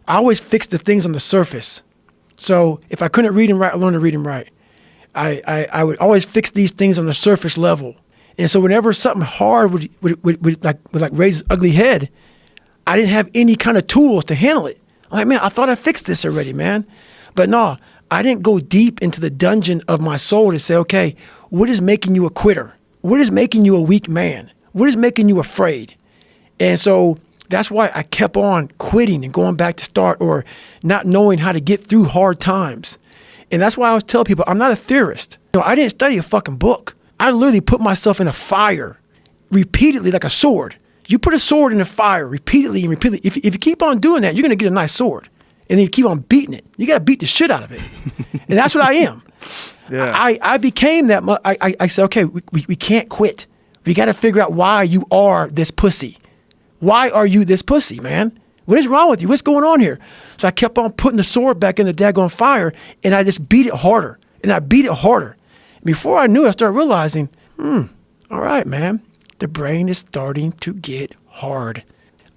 I always fixed the things on the surface. So if I couldn't read and write, I learned to read and write. I would always fix these things on the surface level. And so whenever something hard would raise its ugly head, I didn't have any kind of tools to handle it. I'm like, man, I thought I fixed this already, man. But no, I didn't go deep into the dungeon of my soul to say, okay, what is making you a quitter? What is making you a weak man? What is making you afraid? And so that's why I kept on quitting and going back to start, or not knowing how to get through hard times. And that's why I always tell people, I'm not a theorist. I didn't study a fucking book. I literally put myself in a fire repeatedly like a sword. You put a sword in a fire repeatedly and repeatedly. If you keep on doing that, you're going to get a nice sword. And then you keep on beating it. You got to beat the shit out of it. And that's what I am. Yeah. I became that. I said, okay, we can't quit. We got to figure out why you are this pussy. Why are you this pussy, man? What is wrong with you? What's going on here? So I kept on putting the sword back in the daggone fire, and I just beat it harder. And I beat it harder. Before I knew it, I started realizing, all right, man, the brain is starting to get hard.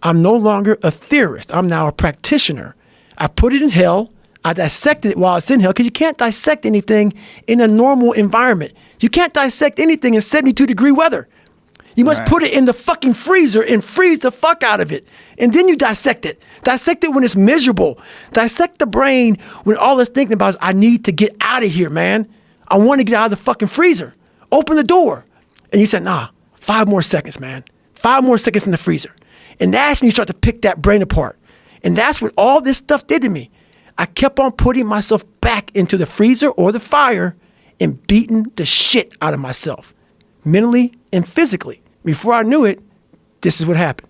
I'm no longer a theorist. I'm now a practitioner. I put it in hell. I dissected it while it's in hell, because you can't dissect anything in a normal environment. You can't dissect anything in 72-degree weather. You must put it in the fucking freezer and freeze the fuck out of it. And then you dissect it. Dissect it when it's miserable. Dissect the brain when all it's thinking about is, I need to get out of here, man. I want to get out of the fucking freezer. Open the door. And you said, nah, 5 more seconds, man. 5 more seconds in the freezer. And that's when you start to pick that brain apart. And that's what all this stuff did to me. I kept on putting myself back into the freezer or the fire and beating the shit out of myself, mentally and physically. Before I knew it, this is what happened.